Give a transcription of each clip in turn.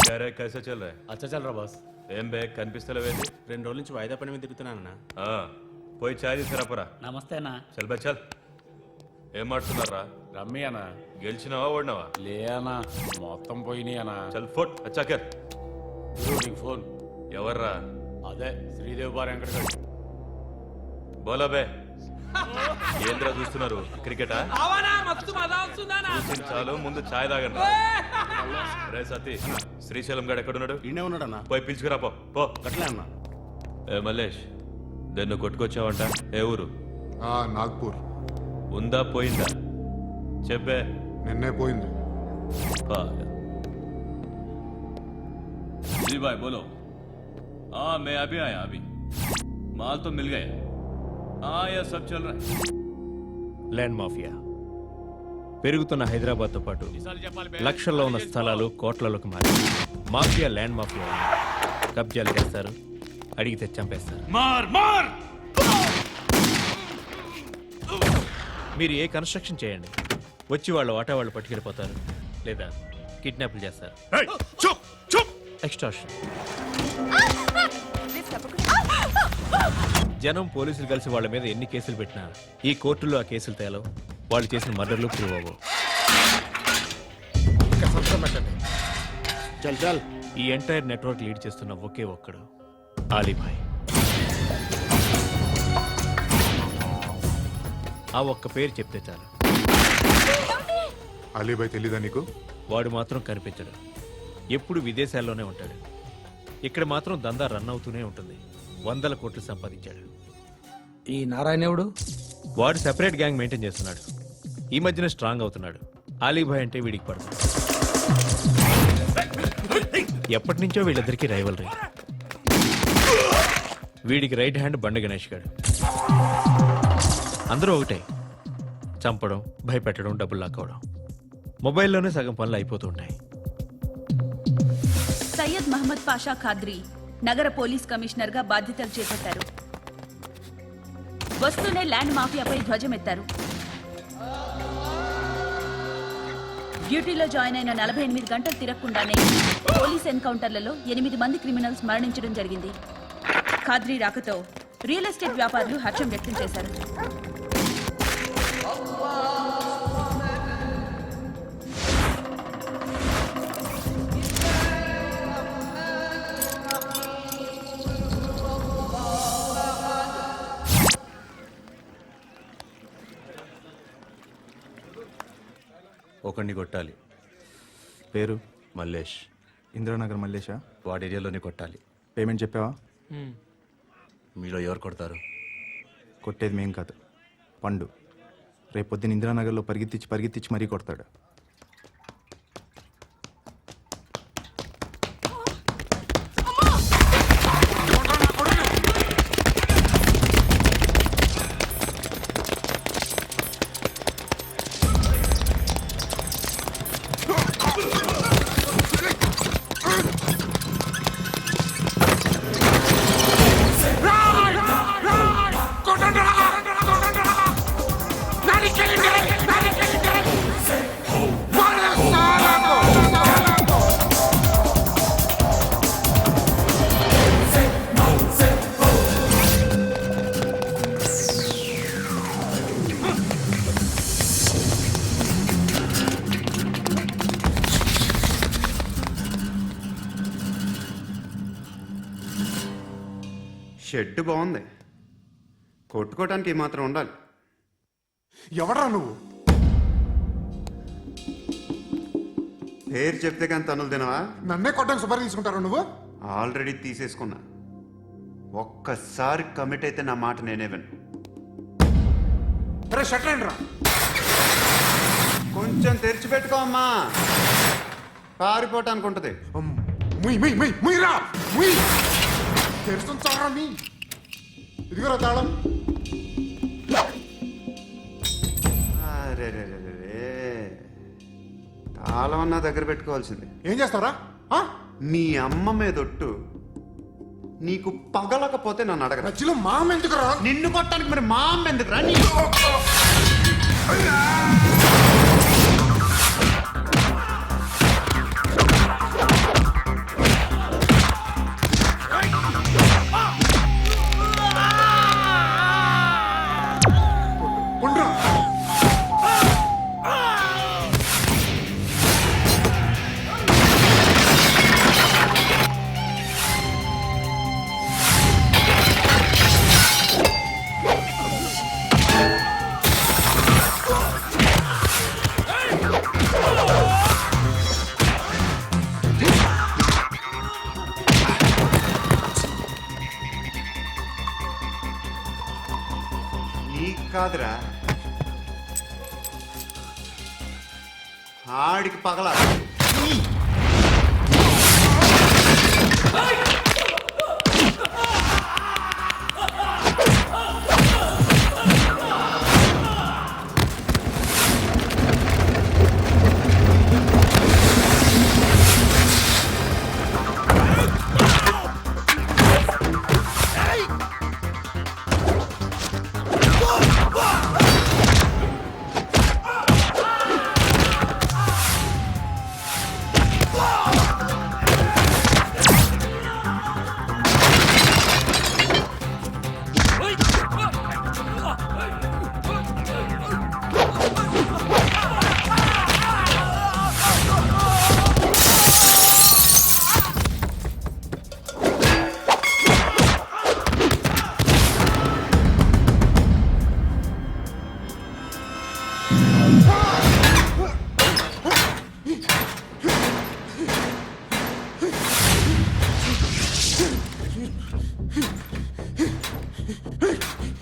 क्या रे कैसे चल रहा है? అచ్చా చల్ రా బాస్. ఏం బే కనిపిస్తలేవేంది? 2 రోజుల నుంచి వాయిదా పని మీద తిరుగుతున్నానన్నా. పోయి చాయ్ తీసుకురాపరా. నమస్తే అన్న. చల్ బే చల్. ఏం మాడుతున్నారా? రమ్మి అన్న. గెలిచినావా ఓడినావా? లే అన్న, మొత్తం పోయినాయి అన్న. చల్ ఫోట్ అచ్చాకర్. నీకు ఫోన్. ఎవర్రా? అదే శ్రీదేవి బార్ వెంకటగడ్. బోలా బే. ఏంద్రా చూస్తున్నారు? క్రికెటా? చాలు ముందు ఛాయ్ తాగండి. రే సతీ, శ్రీశైలం గడు ఎక్కడున్నాడు? ఈయనే ఉన్నాడన్నా. పోయి పిలుచుకురా పో. పో అట్లే అన్న. ఏ మల్లేష్, దన్ను కొట్టుకొచ్చావంట? ఏ ఊరు? నాగ్పూర్. ఉందా పోయిందా చెప్పే. నిన్నే పోయింది. जी भाई बोलो. हाँ मैं अभी आया अभी. माल तो मिल गया. हाँ यह सब चल रहा है. ల్యాండ్ మాఫియా పెరుగుతున్న హైదరాబాద్తో పాటు లక్షల్లో ఉన్న స్థలాలు కోట్లలోకి మారి మాఫియా ల్యాండ్ మాఫియా కబ్జాలు చేస్తారు, అడిగితే చంపేస్తారు. మీరు ఏ కన్స్ట్రక్షన్ చేయండి, వచ్చి వాళ్ళు వాటా వాళ్ళు పట్టుకెళ్ళిపోతారు, లేదా కిడ్నాప్లు చేస్తారు. ఎక్స్టార్షన్. జనం పోలీసులు కలిసి వాళ్ళ మీద ఎన్ని కేసులు పెట్టినా ఈ కోర్టుల్లో ఆ కేసులు తేలవు. వాళ్ళు చేసిన మర్డర్లు ప్రూవ్ అవ్వవు. చల్ చల్. ఈ ఎంటైర్ నెట్వర్క్ లీడ్ చేస్తున్న ఒకే ఒక్కడు ఆలీభాయ్. ఆ ఒక్క పేరు చెప్తే చాలు. అలీబాయ్ తెలీదా నీకు? వాడు మాత్రం కనిపించడు, ఎప్పుడు విదేశాల్లోనే ఉంటాడు. ఇక్కడ మాత్రం దందా రన్ అవుతూనే ఉంటుంది. 100 కోట్లు సంపాదించాడు. ఈ నారాయణవుడు వాడు సెపరేట్ గ్యాంగ్ మెయింటైన్ చేస్తున్నాడు. ఈ మధ్యన స్ట్రాంగ్ అవుతున్నాడు. ఆలీభాయ్ అంటే వీడికి పడుతుంది. ఎప్పటి నుంచో వీళ్ళిద్దరికీ రైవల్రీ. వీడికి రైట్ హ్యాండ్ బండ గణేష్ గాడు. అందరూ ఒకటే, చంపడం, భయపెట్టడం, డబ్బులు లాక్కోవడం. మొబైల్లోనే సగం పనులు అయిపోతూ ఉంటాయి. సయ్యద్ మహమ్మద్ పాషా ఖాద్రీ నగర పోలీస్ కమిషనర్ గా బాధ్యతలు చేపట్టారు. వస్తూనే ల్యాండ్ మాఫియాపై ధ్వజమెత్తారు. డ్యూటీలో జాయిన్ అయిన 48 గంటలు తిరగకుండానే పోలీస్ ఎన్కౌంటర్లలో 8 మంది క్రిమినల్స్ మరణించడం జరిగింది. ఖాద్రీ రాకతో రియల్ ఎస్టేట్ వ్యాపారులు హర్షం వ్యక్తం చేశారు. ఒకడిని కొట్టాలి. పేరు? మల్లేష్. ఇందిరానగర్ మల్లేషా? వాడి ఏరియాలోనే కొట్టాలి. పేమెంట్ చెప్పావా? మీలో ఎవరు కొడతారు? కొట్టేది మేం కాదు, పండు. రేపు పొద్దున ఇందిరానగర్లో పరిగెత్తించి మరీ కొడతాడు. షెడ్ బాగుంది, కొట్టుకోవటానికి ఏమాత్రం ఉండాలి. ఎవడ్రా నువ్వు? పేరు చెప్తే కానీ తనులు తినవా? నన్నే కొట్టడానికి సుపారీ తీసుకుంటారా నువ్వు? ఆల్రెడీ తీసేసుకున్నా. ఒక్కసారి కమిట్ అయితే నా మాట నేనే విను. అరే షట్ రా. కొంచెం తెరిచిపెట్టుకో అమ్మా, పారిపోవటానికి ఉంటుంది. ముయ్యిరా ముయ్. తెరుస్తుంటారా మీ? ఇదిగోరా తాళం. అరే తాళం అన్నా దగ్గర పెట్టుకోవాల్సింది. ఏం చేస్తారా? నీ అమ్మ మీదొట్టు, నీకు పగలకపోతే నన్ను అడగరా. మధ్యలో మామ ఎందుకురా? నిన్ను కొట్టడానికి మరి మా అమ్మ ఎందుకురా? కాదురా, ఆడికి పగల.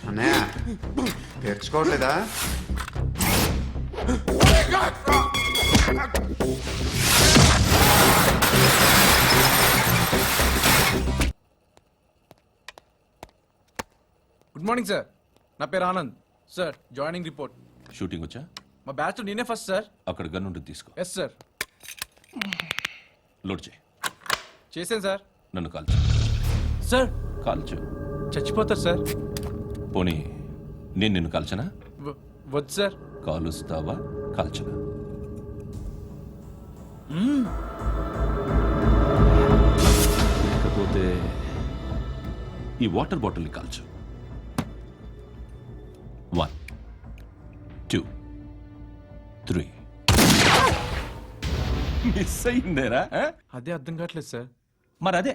అన్నయ్య తెరుచుకోవట్లేదా? గుడ్ మార్నింగ్ సార్, నా పేరు Anand sir. Joining report. Shooting వచ్చా? మా బ్యాచ్ నేనే ఫస్ట్ సార్. అక్కడ గన్ ఉంటుంది, తీసుకో. Yes sir. లోడ్ చేయి. చేశాను సార్. నన్ను కాల్చు. సార్ కాల్చు. చచ్చిపోతారు సార్. పోనీ నేను నిన్ను కాల్చనా? వద్దు సార్. కాలుస్తావా కాల్చనా? లేకపోతే ఈ వాటర్ బాటిల్ని కాల్చు. 1 2 3. మిస్ అయిందేరా? అదే అర్థం కావట్లేదు సార్. మరి అదే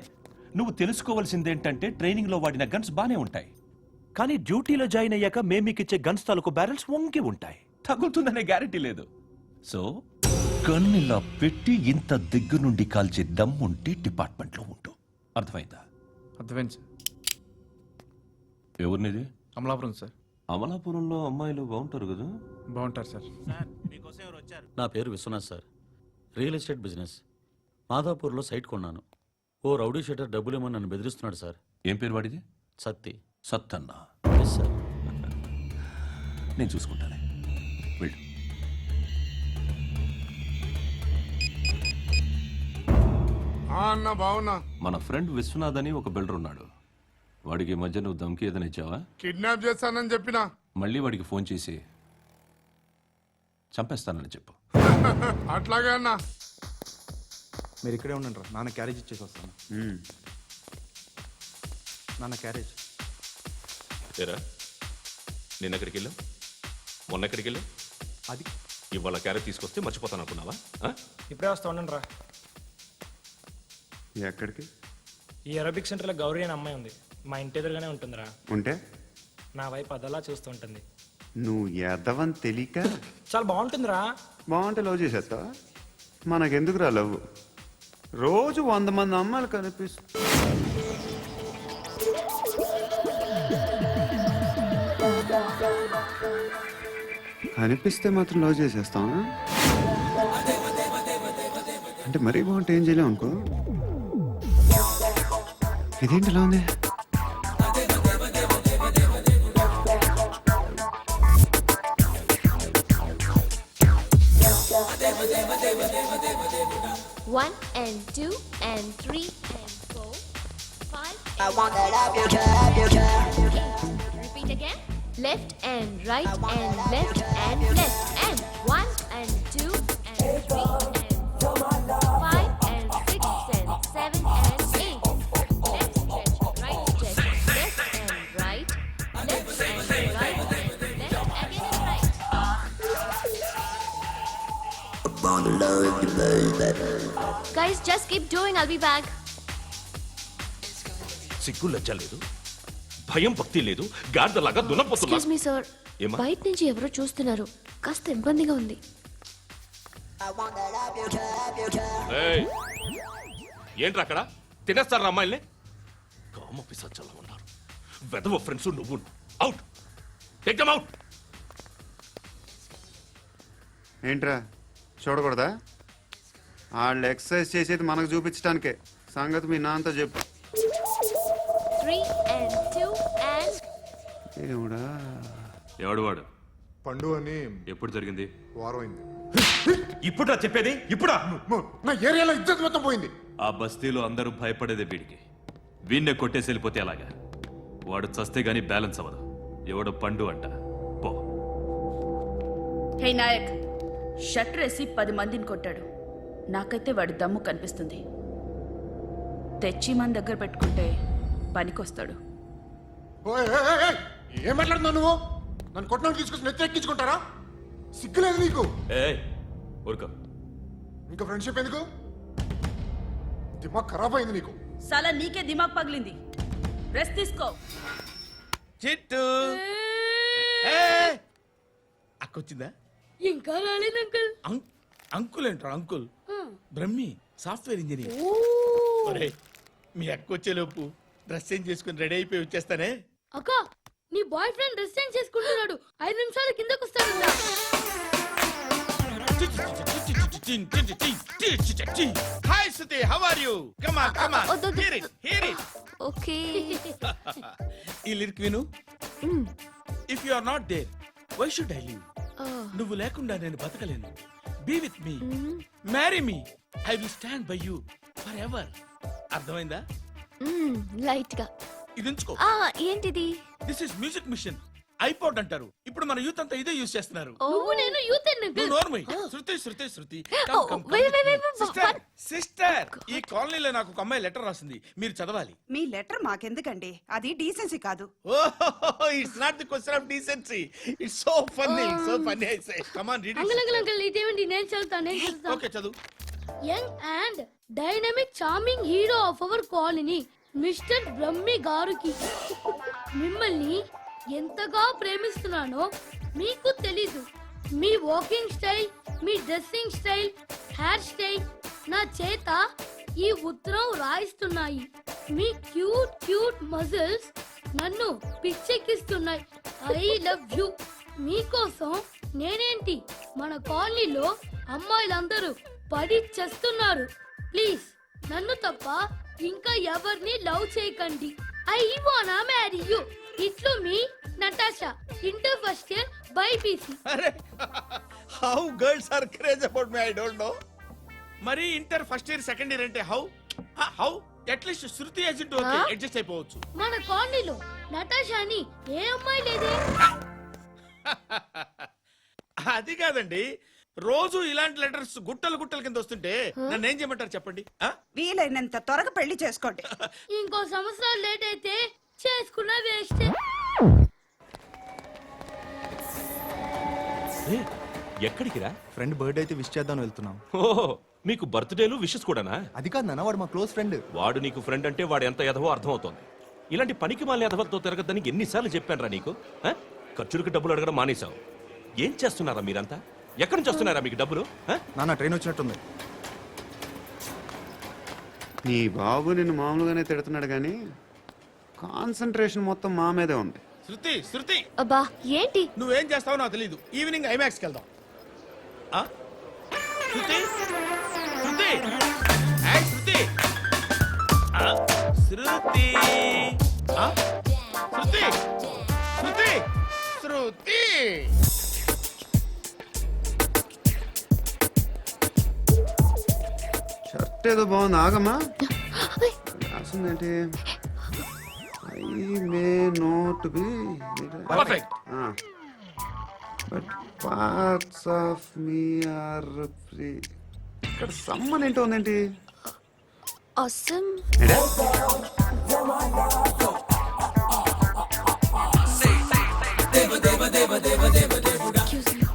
నువ్వు తెలుసుకోవాల్సిందేంటంటే ట్రైనింగ్లో వాడిన గన్స్ బానే ఉంటాయి, కానీ డ్యూటీలో జాయిన్ అయ్యాక మేము మీకు ఇచ్చే గన్స్ తాలూకు బ్యారెల్స్ వంగి ఉంటాయి. తగులుతుందనే గ్యారెంటీ లేదు. సో గన్ ఇలా పెట్టి ఇంత దగ్గర నుండి కాల్చే దమ్ ఉంటే డిపార్ట్మెంట్లో ఉంటూ. అర్థమైందా? అర్థమైంది సార్. ఎవరినిది? అమలాపురం సార్. అమలాపురంలో అమ్మాయిలు బాగుంటారు కదా? బాగుంటారు సార్. నా పేరు Vishwanath sir. Real estate business. మాధాపూర్లో సైట్ కొన్నాను. ఓ రౌడీ షెటర్ డబ్బులేమో నన్ను బెదిరిస్తున్నాడు సార్. ఏం పేరు వాడిది? సత్తి. సత్తన్న. Yes sir. నేను చూసుకుంటానే, వెళ్ళు. అన్న బావున్నా. మన ఫ్రెండ్ విశ్వనాథ్ అని ఒక బిల్డర్ ఉన్నాడు. వాడికి ఈ మధ్య నువ్వు దమ్కి ఏదైనా ఇచ్చావా? కిడ్నాప్ చేస్తానని చెప్పినా. మళ్ళీ వాడికి ఫోన్ చేసి చంపేస్తానని చెప్పు. అట్లాగే అన్నా. మీరు ఇక్కడే ఉండండి రా, నాన్న క్యారేజ్ ఇచ్చేసి వస్తాను. నాన్న క్యారేజ్. ఏరా నిన్న ఎక్కడికి వెళ్ళావు? మొన్న ఎక్కడికి వెళ్ళావు? అది ఇవాళ క్యారెట్ తీసుకొస్తే మర్చిపోతాను అనుకున్నావా? ఇప్పుడే వస్తా ఉండండి రా. ఎక్కడికి? ఈ అరబిక్ సెంటర్లో గౌరీ అనే అమ్మాయి ఉంది. మా ఇంటి ఎదురుగానే ఉంటుందిరా. ఉంటే నా వైపు అదలా చూస్తూ ఉంటుంది. నువ్వు ఎదవని తెలియక చాలా బాగుంటుందిరా. బాగుంటే లవ్ చేసేస్తావా? మనకెందుకురా లవ్? రోజు 100 మంది అమ్మాయిలు కనిపిస్తే మాత్రం లవ్ చేసేస్తావా? అంటే మరీ బాగుంటే ఏం చేయలేవు అనుకో. ఇదేంటి ఇలా ఉంది? One and two and three and four, 5. I want that up. Repeat again. Left and right and left and left and 1 and 2 and 3 and 4, 5 and 6 and 7 and 8. Left stretch, right stretch, left and right, left and right and left again and right. Guys, just keep doing. I'll be back. సిగ్గు లజ్జ లేదు, భయం భక్తి లేదు, గాడిదలాగా దున్నపోతున్నా. Excuse me, sir. ఏమా? బయట నుంచి ఎవరో చూస్తున్నారు. కాస్త ఇబ్బందిగా ఉంది. ఏయ్, ఏంట్రా అక్కడ తినేస్తారా అమ్మాయిల్ని? కామ పిశాచాలా ఉన్నారు. వెదవ ఫ్రెండ్స్ నువ్వు. Out, take them out. ఏంట్రా చూడకూడదా? వాళ్ళు ఎక్సర్సైజ్ చేసేది మనకు చూపించడానికే. సంగతి మీ నాన్నతో చెప్పు. 3 and 2 and ఏమిడా ఎవడు వాడు? పండు అని ఎప్పుడు జరిగింది? వారం అయింది. ఇప్పుడా చెప్పేది? ఇప్పుడా? నా ఏరియాలో ఇజ్జత్ మొత్తం పోయింది. ఆ బస్తీలో అందరూ భయపడేదే వీడికి. వీణ్ణే కొట్టేసి వెళ్ళిపోతే అలాగా? వాడు చస్తే గానీ బ్యాలెన్స్ అవ్వదు. ఎవడో పండు అంట. పో. హే నాయక్, షట్టర్ వేసి 10 మందిని కొట్టాడు. నాకైతే వాడి దమ్ము కనిపిస్తుంది. తెచ్చి మన దగ్గర పెట్టుకుంటే పనికొస్తాడు. ఓయ్, ఏయ్, ఏయ్, ఏయ్, ఏం మాట్లాడుతున్నావు నువ్వు? నన్ను కొట్టడానికి తీసుకొచ్చి నెత్తెక్కించుకుంటారా? సిగ్గులేదు నీకు? ఏ ఊరుకో. ఇంకా ఫ్రెండ్షిప్ ఎందుకు? దిమాగ్ ఖరాబ్ అయింది నీకు. సలా నీకే దిమాగ్ పగిలింది. రెస్ట్ తీసుకో. చిట్టు అక్కొచ్చిందా? ఇంకా రాలేదు అంకుల్. అంకుల్ ఏంట్రా అంకుల్? Brahmi software engineer. ఒరేయ్, మీ అక్క వచ్చేలోపు డ్రెస్ చేంజ్ చేసుకుని రెడీ అయిపోయి వచ్చేస్తానే. అక్క, నీ బాయ్ ఫ్రెండ్ డ్రెస్ చేంజ్ చేసుకుంటున్నాడు. 5 నిమిషాలు కిందకు వస్తాడు. Hi Suthi, how are you? Come on come on, hear it hear it. Okay. ఈ లిరిక్ విను. If you are not there, why should I live? నువ్వు లేకుండా నేను బతకలేను. Be with me, marry me, I will stand by you forever. అర్థమైందా? Light గా. ఇది ఉంచుకో. ఏంటిది? This is music machine. IPod అంటారు. ఇప్పుడు మన యూత్ అంతా ఇదే యూజ్ చేస్తున్నారు. నువ్వు నేను యూత్ నువ్వు నోర్మై. శృతి శృతి శృతి. సిస్టర్, సిస్టర్, ఈ కాలనీలో నాకు ఒక అమ్మాయి లెటర్ రాసింది. మీరు చదవాలి. మీ లెటర్ మాకెందుకండి? అది డీసెన్సీ కాదు. It's not the question of decency. It's so funny, so funny. I say come on read it. Uncle ఇదేంటి? నేను చదువుతాను. ఓకే చదువు. Young and dynamic charming hero of our colony mister Brahmi గారికి మిమ్మల్ని ఎంతగా ప్రేమిస్తున్నానో మీకు తెలీదు. మీ వాకింగ్ స్టైల్, మీ డ్రెస్సింగ్ స్టైల్, హెయిర్ స్టైల్ నా చేత ఈ ఉత్తరం రాయిస్తున్నాయి. మీ క్యూట్ క్యూట్ మజిల్స్ నన్ను పిచ్చెక్కిస్తున్నాయి. I love you. మీకోసం నేనేంటి, మన కాలనీలో అమ్మాయిలందరూ పడి చేస్తున్నారు. ప్లీజ్ నన్ను తప్ప ఇంకా ఎవరిని లవ్ చేయకండి. ఐ వానా మ్యారీ యు. ఇట్లు మీ Natasha, inter first year BiPC. అరే, how girls are craze about me, I don't know. మరి inter first year second year అంటే how how at least Shruti agent okay, adjust అయిపోవచ్చు. మన కాలనీలో నటాషాని ఏ అమ్మాయి లేదే. అది కాదండి, రోజు ఇలాంటి లెటర్స్ గుట్టలు గుట్టల కింద వస్తుంటే నన్ను ఏం చేయమంటారు చెప్పండి? వీలైనంత త్వరగా పెళ్లి చేసుకోండి. ఇంకో సంవత్సరాలు లేట్ అయితే చేసుకున్న వేస్ట్. ఎక్కడికి రా? ఫ్రెండ్ బర్త్డే అయితే విష్ చేద్దాం వెళ్తున్నాం. ఓహో, మీకు బర్త్డేలు విషెస్ కూడానా? అది కాదు నాన్న, వాడు మా క్లోజ్ ఫ్రెండ్. వాడు నీకు ఫ్రెండ్ అంటే వాడు ఎంత ఎదవో అర్థమవుతోంది. ఇలాంటి పనికి మాలిన ఎదవలతో తిరగద్దని ఎన్నిసార్లు చెప్పానురా నీకు? ఆ? ఖర్చులకు డబ్బులు అడగడం మానేశావు. ఏం చేస్తున్నారా మీరంతా? ఎక్కడి నుంచి వస్తున్నారా మీకు డబ్బులు? నాన్న ట్రైన్ వచ్చినట్టుంది. నీ బాబు నిన్ను మామూలుగానే తిడుతున్నాడు కానీ కాన్సన్ట్రేషన్ మొత్తం మా మీదే ఉంది. శృతి శృతి, అబ్బా ఏంటి? నువ్వేం చేస్తావో నాకు తెలీదు. ఈవినింగ్ ఐమాక్స్కి వెళ్దాం. శృతి శృతి, ఏయ్ శృతి, శృతి, శృతి, శృతి, శృతి. షర్ట్ ఏదో బాగుంది, ఆగమ్మా. రాసిందేంటి? I may not be perfect. But parts of me are free. ఇక్కడ సమ్మన్ ఏంటో ఉందేంటి? awesome. Excuse me.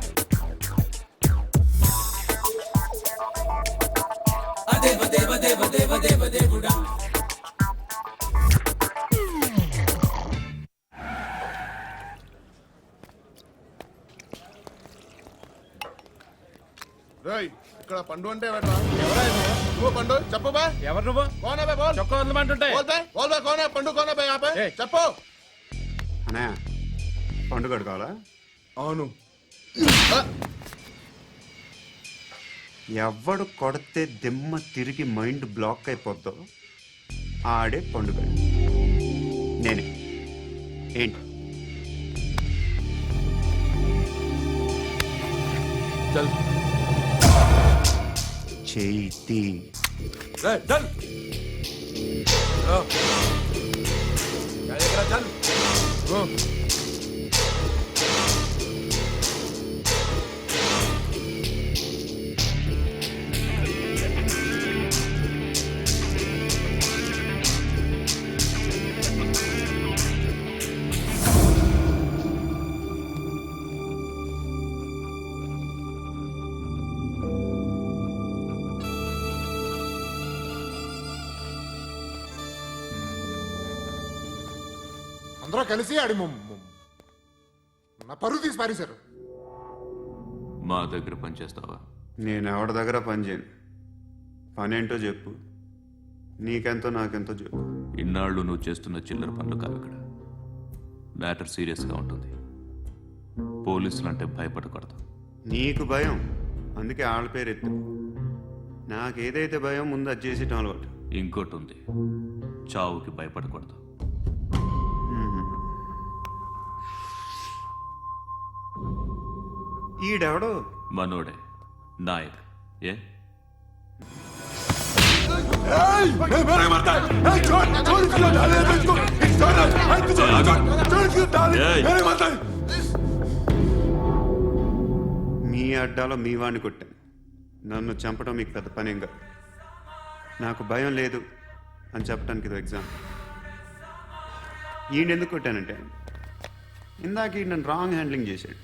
రేయ్, ఇక్కడ పండు అంటే ఎవరా? నువ్వు పండు చెప్పు బా. ఎవరు నువ్వు? కోనా బే బోల్. చొక్కా వదలమంటుంటే బోల్ బే బోల్ బే కోనా పండు కోనా బే ఆపే చెప్పు. అన్నయ్య పండుగ కావాలా? అవును. ఎవడు కొడితే దిమ్మ తిరిగి మైండ్ బ్లాక్ అయిపోద్దో ఆడే పండుగ నేనే. ఏంటి చేతి అందరూ కలిసి ఆడి నా పరువు తీసి పారేశారు. మా దగ్గర పనిచేస్తావా? నేను ఎవరి దగ్గర పని చేయను. పనేంటో చెప్పు, నీకెంతో నాకెంతో చెప్పు. ఇన్నాళ్ళు నువ్వు చేస్తున్న చిల్లర పనులు కావు ఇక్కడ. మ్యాటర్ సీరియస్గా ఉంటుంది. పోలీసులు అంటే భయపడకూడదు. నీకు భయం, అందుకే ఆళ్ళ పేరు ఎత్తు. నాకేదైతే భయం ముందు అది చేసేటం అలవాటు. ఇంకోటి ఉంది, చావుకి భయపడకూడదు. ఈడెవడో మనోడే నాయక్. ఏ మీ అడ్డాలో మీ వాడిని కొట్టాను. నన్ను చంపడం మీకు పెద్ద పనేం కాదు. నాకు భయం లేదు అని చెప్పడానికి ఇది ఎగ్జామ్. ఈయనెందుకు కొట్టానంటే ఇందాక ఈ నన్ను రాంగ్ హ్యాండ్లింగ్ చేశాడు.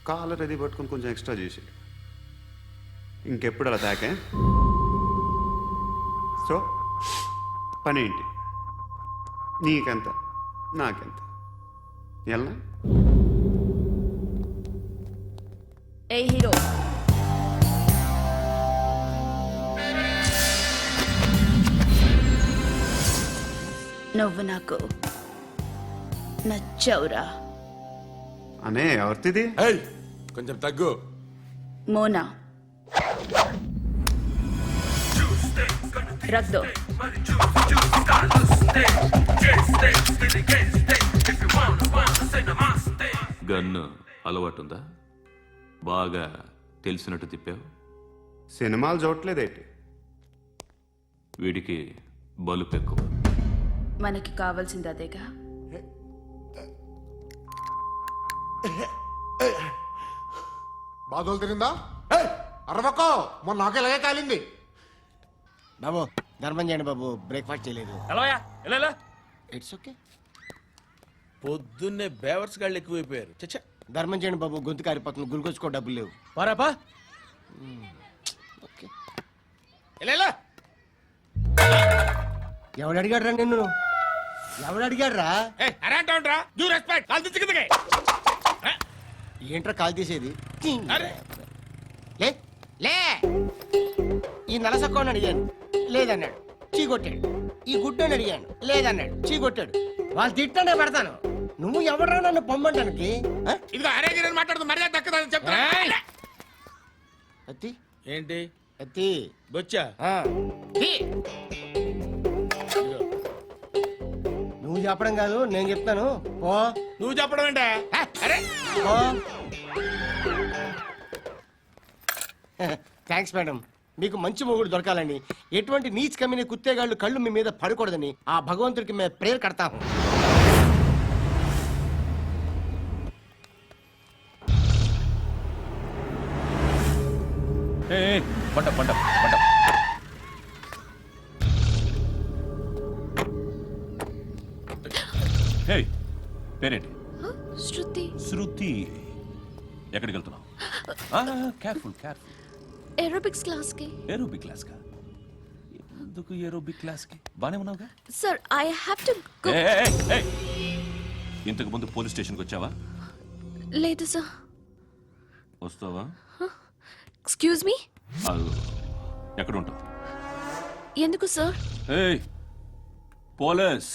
కాలర్ అది పట్టుకొని కొంచెం ఎక్స్ట్రా చేశాడు. ఇంకెప్పుడు అలా తాకే. సో పనేంటి? నీకెంత నాకెంత ఎలా? ఏ హీరో, నువ్వు నాకు నచ్చవురా. అనే ఎవరిది? కొంచెం తగ్గు. మోనా రక్ దో. గన్ను అలవాటుందా? బాగా తెలిసినట్టు తిప్పావు. సినిమాలు చూడట్లేదేంటి? వీడికి బలుపు ఎక్కువ. మనకి కావాల్సింది అదేగా. బాధలు తిరిందా? అరవకో, మొన్న నాకు ఇలాగే కాలింది. బాబు ధర్మం చేయండి బాబు, బ్రేక్ఫాస్ట్ చేయలేదు. It's okay. పొద్దున్నే బేవర్స్ గాళ్ళు ఎక్కువైపోయారు. చచ్చా, ధర్మం చేయండి బాబు, గొంతు కారిపోతుంది, గురికొచ్చుకో డబ్బులు లేవు. పారాపా. ఓకే. ఎవడు అడిగాడు రా నిన్ను? ఎవడు అడిగాడు రా? ఏంట్రా కాల్ తీసేది? లే లే. ఈ నలసక్కని అడిగాను, లేదన్నాడు, చీ కొట్టాడు. ఈ గుడ్డని అడిగాను, లేదన్నాడు, చీ కొట్టాడు. వాళ్ళు తిట్టానే పెడతాను. నువ్వు ఎవడరా నన్ను పొమ్మంటానికి? ఇదిగో అరే గిరని మాట్లాడుతూ మర్యాద దక్కదని చెప్తా. అత్తి ఏంటి అత్తి బొచ్చా? నువ్వు చెప్పడం కాదు, నేను చెప్తాను. ఓ నువ్వు చెప్పడం ఏంటే? అరే ఓ థ్యాంక్స్ మేడం. మీకు మంచి మొగుడు దొరకాలని, ఎటువంటి నీచ్ కమ్మిన కుత్తేగాళ్ళు కళ్ళు మీ మీద పడకూడదని ఆ భగవంతుడికి మేము ప్రేయర్ కడతాము. పంట పంట పంట. హే, పేరేంటి? శృతి. శృతి. ఎక్కడికి వెళ్తున్నావు? Careful careful. ఏరోబిక్స్ క్లాస్ కి. ఏరోబిక్ క్లాస్ కా? ఎందుకు ఏరోబిక్ క్లాస్ కి? బానే ఉన్నావుగా? Sir I have to go. ఇంతకు ముందు పోలీస్ స్టేషన్కి వచ్చావా? లేదు సార్. వస్తావా? Excuse me. ఎక్కడ ఉంటావు? ఎందుకు సార్? ఏయ్ పోలీస్,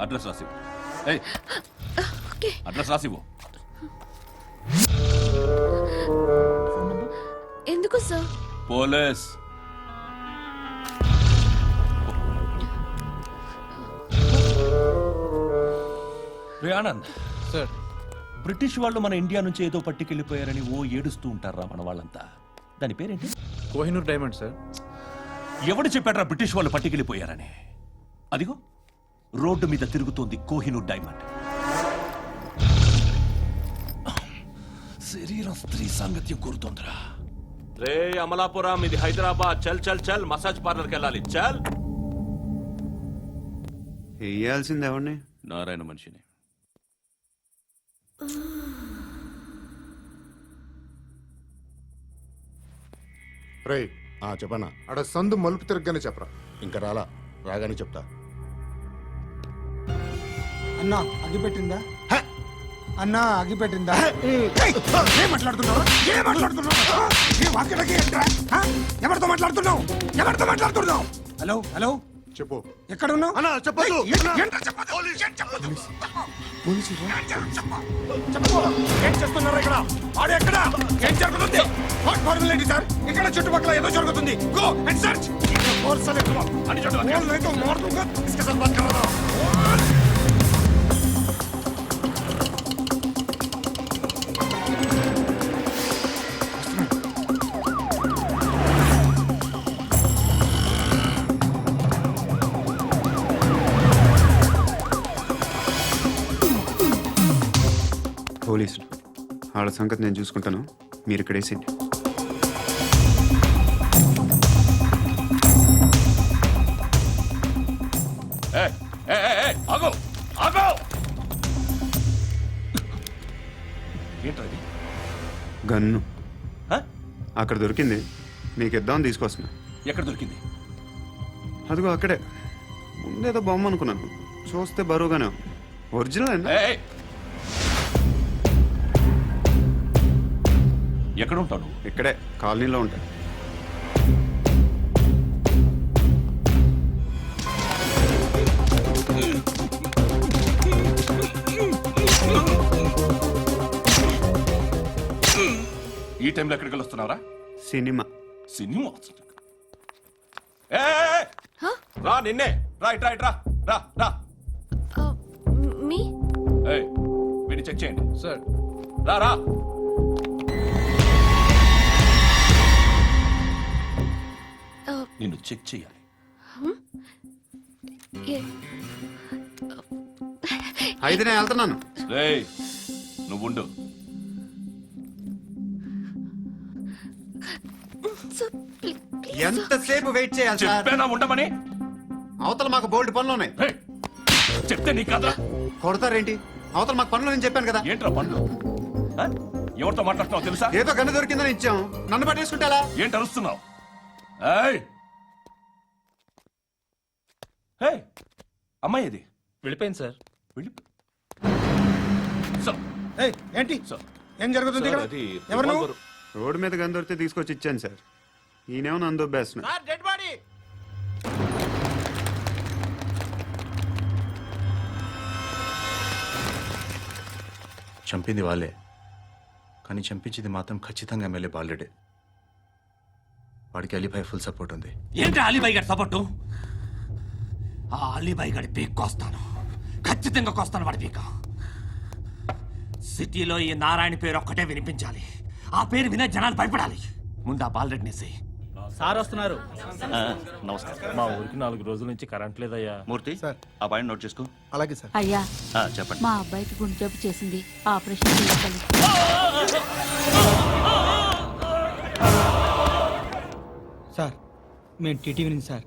అడ్రస్ రాసివ్వు. ఏయ్ అడ్రస్ రాసివ్వు. sir. పోలీస్. రే ఆనంద్, సార్ బ్రిటిష్ వాళ్ళు మన ఇండియా నుంచి ఏదో పట్టుకెళ్ళిపోయారని ఓ ఏడుస్తూ ఉంటారా మన వాళ్ళంతా. దాని పేరేంటి? Kohinoor diamond sir. ఎవడు చెప్పాడ్రా బ్రిటిష్ వాళ్ళు పట్టుకెళ్ళిపోయారని? అదిగో రోడ్డు మీద తిరుగుతోంది కోహినూర్ డైమండ్. శరీరం స్త్రీ సాంగత్యం కోరుతోందిరా. రే అమలాపురం, ఇది హైదరాబాద్. చల్ చల్ చల్, మసాజ్ పార్లర్కి వెళ్ళాలి. చల్. వేయాల్సింది ఎవరిని? నారాయణ మనిషిని. రే చెప్పనా అడ సందు మలుపు తిరగగానే చెప్పరా. ఇంకా రాగానే చెప్తా. అన్నా అగ్గిపెట్టిందా? అన్నా అగ్గిపెట్టిందా? ఏం మాట్లాడుతున్నావు? ఎవరితో మాట్లాడుతున్నావు? హలో హలో, చెప్పు. ఎక్కడ ఉన్నావు? అన్నా చెప్పదు. ఏం చేస్తున్నారు ఇక్కడ? ఆడు ఎక్కడ? ఏం జరుగుతుంది? What formality sir? ఇక్కడ చుట్టుపక్కల ఏదో జరుగుతుంది. Go and search. పోలీసులు వాళ్ళ సంగతి నేను చూసుకుంటాను, మీరు ఇక్కడ వేసేయండి. ఆగో ఆగో. ఏంటది? గన్ను హ? అక్కడ దొరికింది, మీకు ఇద్దామని తీసుకొస్తున్నా. ఎక్కడ దొరికింది? అదిగో అక్కడే. ముందేదో బొమ్మ అనుకున్నాను, చూస్తే బరువుగానే ఉంది. ఒరిజినల్ అండి. ఎక్కడ ఉంటావు? ఇక్కడే కాలనీలో ఉంటాయి. ఈ టైంలో ఎక్కడికి వస్తున్నావురా? సినిమా. సినిమా? రా నిన్నే. రైట్ రైట్ రా రా రా. Me? వీడిని చెక్ చేయండి. సార్ రా రా. నిన్ను చెక్ చేయాలి. అయితే నేను వెళ్తున్నాను. నువ్వుండు. ఎంతసేపు వెయిట్ చేయాలి సార్? చెప్పేనా ఉండమని? అవతల మాకు బోల్డ్ పనులు ఉన్నాయి. చెప్తే నీ కదా కొడతారేంటి? అవతల మాకు పనులు నేను చెప్పాను కదా. ఏంట్రా పనులు? ఎవరితో మాట్లాడుతున్నావు తెలుసా? ఏదో గన్ను దొరికిందని ఇచ్చాం, నన్ను పట్టేసుకుంటా. ఏంటి అరుస్తున్నావు? అమ్మాయి ఇది వెళ్ళిపోయింది సార్. ఏంటి ఏం జరుగుతుంది ఇక్కడ? ఎవరు నువ్వు? రోడ్డు మీద గన్ను దొరికితే తీసుకొచ్చి ఇచ్చాను సార్. ఈయనేమో నన్ను దొబ్బేస్తున్నా. Dead body. చంపింది వాళ్ళే, కానీ చంపించింది మాత్రం ఖచ్చితంగా ఎమ్మెల్యే బాలుడే. వాడికి అలీభాయ్ ఫుల్ సపోర్ట్ ఉంది. ఏంటి అలీబాయి గారి సపోర్టు? ఆ అలీబాయి గారి పీక్ కోస్తాను, ఖచ్చితంగా కోస్తాను వాడి పీక. సిటీలో ఈ నారాయణ పేరు ఒక్కటే వినిపించాలి. ఆ పేరు వినే జనాలు భయపడాలి. ముందు ఆ బాలరెడ్డినేసి. సార్ వస్తున్నారు. నమస్కారం. మా ఊరికి 4 రోజుల నుంచి కరెంట్ లేదయ్యా. మూర్తి సార్, ఆ పాయింట్ నోట్ చేసుకో. అలాగే సార్. అయ్యా, చెప్పండి. మా అబ్బాయికి గుండె జబ్బు చేసింది, ఆపరేషన్ చేయాలి. సార్ మేము టీటీవీ నుంచి సార్.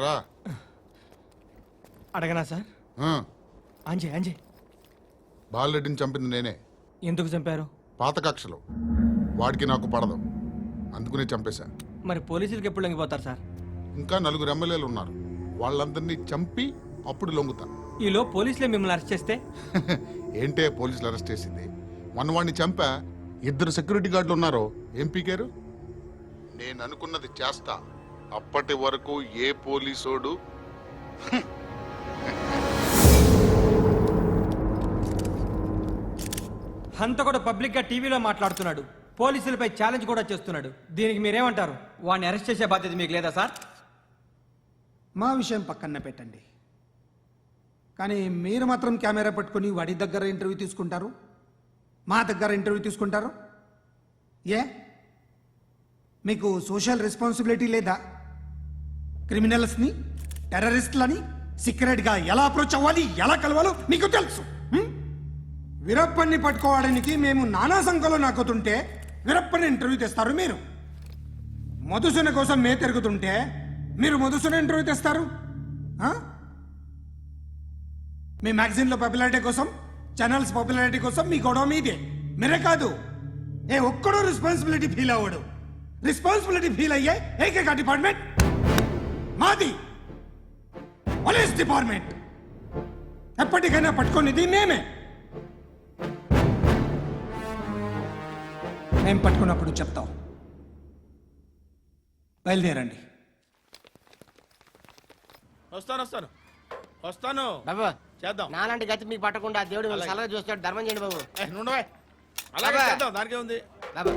రా. అడగనా సార్? అంజయ్ బాలరెడ్డిని చంపింది నేనే. ఎందుకు చంపారు? పాత కక్షలు. వాడికి నాకు పడదు, అందుకునే చంపేశా. మరి పోలీసులకి ఎప్పుడు లొంగిపోతారు సార్? ఇంకా 4 ఎమ్మెల్యేలు ఉన్నారు, వాళ్ళందరినీ చంపి అప్పుడు లొంగుతా. ఈలో పోలీసులే మిమ్మల్ని అరెస్ట్ చేస్తే? ఏంటే పోలీసులు అరెస్ట్ చేసింది? వాడిని చంపా. 2 సెక్యూరిటీ గార్డులు ఉన్నారు, ఏం పీకారు? నేను అనుకున్నది చేస్తా. అప్పటి వరకు ఏ పోలీసోడు హంత కూడా పబ్లిక్ గా టీవీలో మాట్లాడుతున్నాడు. పోలీసులపై ఛాలెంజ్ కూడా చేస్తున్నాడు. దీనికి మీరేమంటారు? వాడిని అరెస్ట్ చేసే బాధ్యత మీకు లేదా సార్? మా విషయం పక్కన పెట్టండి, కానీ మీరు మాత్రం కెమెరా పట్టుకొని వాడి దగ్గర ఇంటర్వ్యూ తీసుకుంటారు, మా దగ్గర ఇంటర్వ్యూ తీసుకుంటారు. ఏ మీకు సోషల్ రెస్పాన్సిబిలిటీ లేదా? క్రిమినల్స్ని, టెర్రరిస్టులని సీక్రెట్గా ఎలా అప్రోచ్ అవ్వాలి, ఎలా కలవాలో మీకు తెలుసు. వీరప్పన్ని పట్టుకోవడానికి మేము నానా సంఖ్యలో నాకుతుంటే వీరప్పని ఇంటర్వ్యూ తెస్తారు మీరు. మధుసూన కోసం మే తిరుగుతుంటే మీరు మధుసూన ఇంటర్వ్యూ తెస్తారు. మీ మ్యాగజైన్లో పాపులారిటీ కోసం, ఛానల్స్ పాపులారిటీ కోసం మీ గొడవ మీదే. మీరే కాదు, ఏ ఒక్కడో రెస్పాన్సిబిలిటీ ఫీల్ అవ్వడు. రెస్పాన్సిబిలిటీ ఫీల్ అయ్యే ఏకైక డిపార్ట్మెంట్ మాది, పోలీస్ డిపార్ట్మెంట్. ఎప్పటికైనా పట్టుకునేది మేమే. మేము పట్టుకున్నప్పుడు చెప్తాం. బయలుదేరండి. వస్తాను బాబు చేద్దాం. నాలాంటి గతి మీకు పట్టకుండా దేవుడు మిమ్మల్ని సలహా చూస్తాడు. ధర్మం చేయండి బాబు. నుండవే అలాగే బాబా. చేద్దాం, దానికే ఉంది. బాబు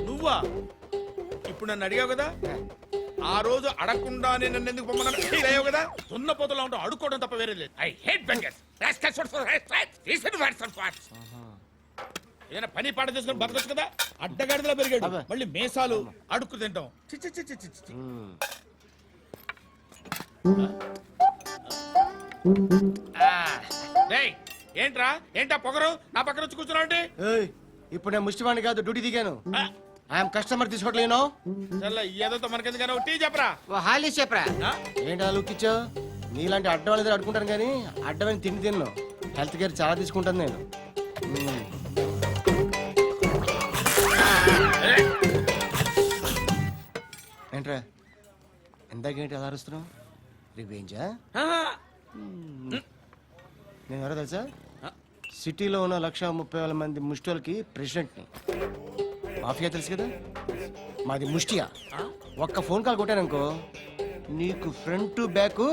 నువ్వా ఇప్పుడు నన్ను అడిగావు కదా, ఆ రోజు అడగకుండా నేను నన్ను ఎందుకు పొమ్మన్నా ఫీల్ అయ్యావు కదా. సున్న పోతలో ఉంటావు, అడుక్కోవడం తప్ప వేరే లేదు. I hate bangers. ఏదైనా పని పాట చేసుకుని బతకొచ్చు కదా. అడ్డగాడిదలా పెరిగాడు, మళ్ళీ మేసాలు అడుక్కు తింటాం. చి చి చి చి చి చి. డేయ్, ఏంటా పొగరు నా పక్కన వచ్చి కూర్చున్నావు అంటే? ఏయ్, ఇప్పుడు నేను ముష్టివాణి కాదు, డ్యూటీ దిగాను. ఐఎమ్ కస్టమర్ తీసుకోవట్లేను. ఏదో మనకెందుకైనా టీ చెప్పరా. హాలీస్ చెప్పరా. ఏంటి లుక్ ఇచ్చావు? నీలాంటి అడ్డం వాళ్ళ దగ్గర అడుకుంటాను కానీ అడ్డమైన తిండి తిన్ను. హెల్త్ కేర్ చాలా తీసుకుంటాను నేను. ఏంట్రా ఎందాకేంటి అలా అరుస్తున్నావు? రివేంజా? నేను ఎవరో తెలుసా? సిటీలో ఉన్న 130,000 మంది ముష్టిలకి ప్రెసిడెంట్ని. మాఫియా తెలుసు కదా, మాది ముష్టియా. ఒక్క ఫోన్ కాల్ కొట్టాననుకో నీకు ఫ్రంట్ టు బ్యాక్.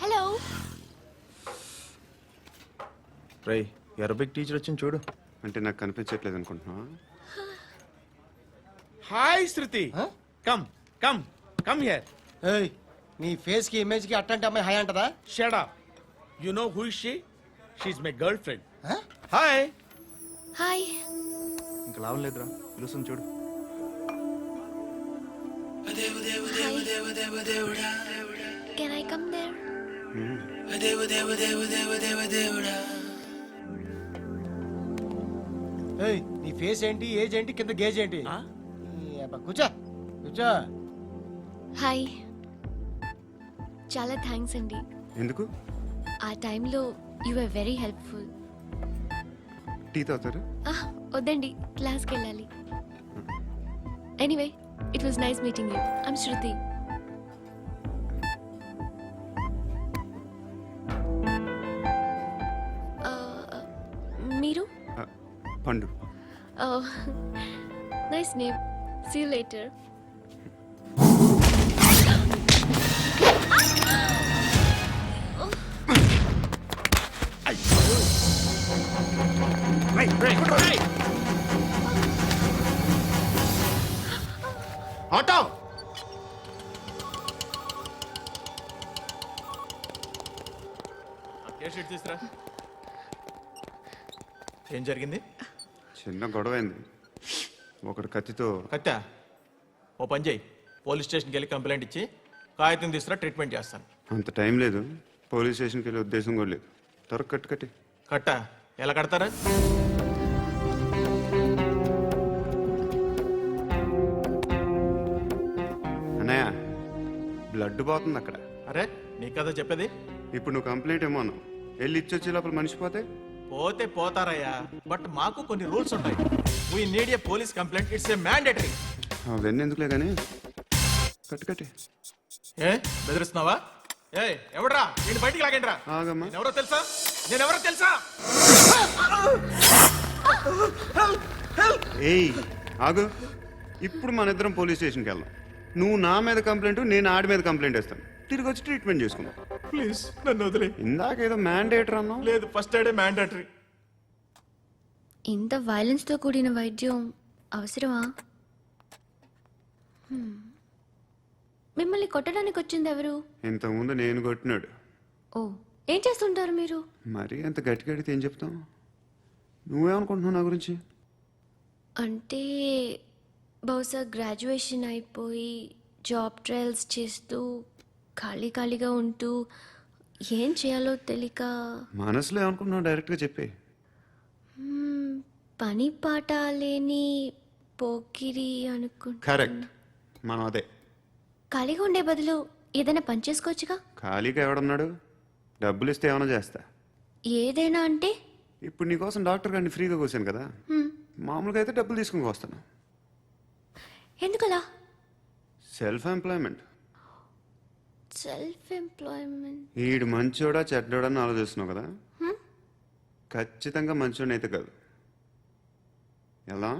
హలో రై అరబిక్ టీచర్ వచ్చింది చూడు. అంటే నాకు కనిపించట్లేదు అనుకుంటున్నా. Hi Shruti, come come come here. ఏయ్, నీ ఫేస్ కి ఇమేజ్ కి అట్టంటే అమ్మాయి హాయ్ అంటదా? Shut up. You know who is she? She is my girlfriend. Hi. Hi. ఇంకా లాభం లేదురా, పిలుస్తుంది చూడు. Can I come there? ఏయ్, నీ ఫేస్ ఏంటి, ఏజ్ ఏంటి, కింద గేజ్ ఏంటి? కూర్చో కూర్చో. హాయ్. చాలా థ్యాంక్స్ అండి. ఎందుకు? ఆ టైంలో you are very helpful. Tea తాగుతారు? వద్దండి, క్లాస్కి వెళ్ళాలి. Anyway, it was nice meeting you. I'm Shruti. మీరు? Pandu. Nice name. See you later. Auto. తీసురా. ఏం జరిగింది? చిన్న గొడవ అయింది. ఒకడు కత్తితో. కత్తా? ఓ పని చేయి, పోలీస్ స్టేషన్కి వెళ్ళి కంప్లైంట్ ఇచ్చి కాగితం తీసుకురా, ట్రీట్మెంట్ చేస్తాను. అంత టైం లేదు, పోలీస్ స్టేషన్కి వెళ్ళే ఉద్దేశం కూడా లేదు. త్వర కట్టి. కట్టా? ఎలా కడతారా? అన్నయ్య, బ్లడ్ పోతుంది అక్కడ. అరే, నీ కదా చెప్పేది. ఇప్పుడు నువ్వు కంప్లైంట్ ఏమో అన్నావు. వెళ్ళి ఇచ్చొచ్చే లోపల మనిషి పోతే పోతే పోతారయ్యా, బట్ మాకు కొన్ని రూల్స్ ఉంటాయి. We need a police complaint, it's a mandatory. అవన్నీ ఎందుకులే కానీ కట్టి. ఏ బెదిరిస్తున్నావా? ఏ ఎవడ్రా, నేను బయటికి లాగండి రా. ఆగమ్మా. నేనెవరో తెలుసా? ఏయ్ ఆగు. ఇప్పుడు మన ఇద్దరం పోలీస్ స్టేషన్కి వెళ్దాం. నువ్వు నా మీద కంప్లైంట్, నేను ఆడి మీద కంప్లైంట్ వేస్తాను. తిరిగి వచ్చి ట్రీట్మెంట్ చేసుకుందాం. ప్లీజ్ నన్ను వదిలే. ఇందాక ఏదో మ్యాండేటర్ అన్నావు. లేదు, ఫస్ట్ ఎయిడే మ్యాండేటరీ. ఇంత వైలెన్స్తో కూడిన వైద్యం అవసరమా? మిమ్మల్ని కొట్టడానికి వచ్చింది ఎవరు? ఇంతకుముందు నేను కొట్టినాడు. ఓ, ఏం చేస్తుంటారు మీరు? మరి అంత గట్టిగా అడిగితే ఏం చెప్తాం? నువ్వేమనుకుంటున్నావు నా గురించి? అంటే బహుశా గ్రాడ్యుయేషన్ అయిపోయి జాబ్ ట్రయల్స్ చేస్తూ ఖాళీగా ఉంటూ ఏం చేయాలో తెలియక మనసులో ఏమనుకుంటున్నావు డైరెక్ట్గా చెప్పే. పని పాట లేని పోకిరి అనుకుంటా. కరెక్ట్, మనం అదే. ఖాళీగా ఉండే బదులు ఏదైనా పని చేసుకోవచ్చుగా. ఖాళీగా ఎవడన్నాడు? డబ్బులు ఇస్తే ఏమైనా చేస్తా. ఏదైనా అంటే? ఇప్పుడు నీకోసం డాక్టర్ గారిని ఫ్రీగా కూర్చాను కదా, హ్మ్, మామూలుగా అయితే డబ్బులు తీసుకుని వస్తాను. ఎందుకలా? Self employment. Self employment. ఈడు మంచోడా చెడ్డోడా అని ఆలోచిస్తున్నావు కదా, ఖచ్చితంగా మంచోడని అయితే కాదు. ఎలా?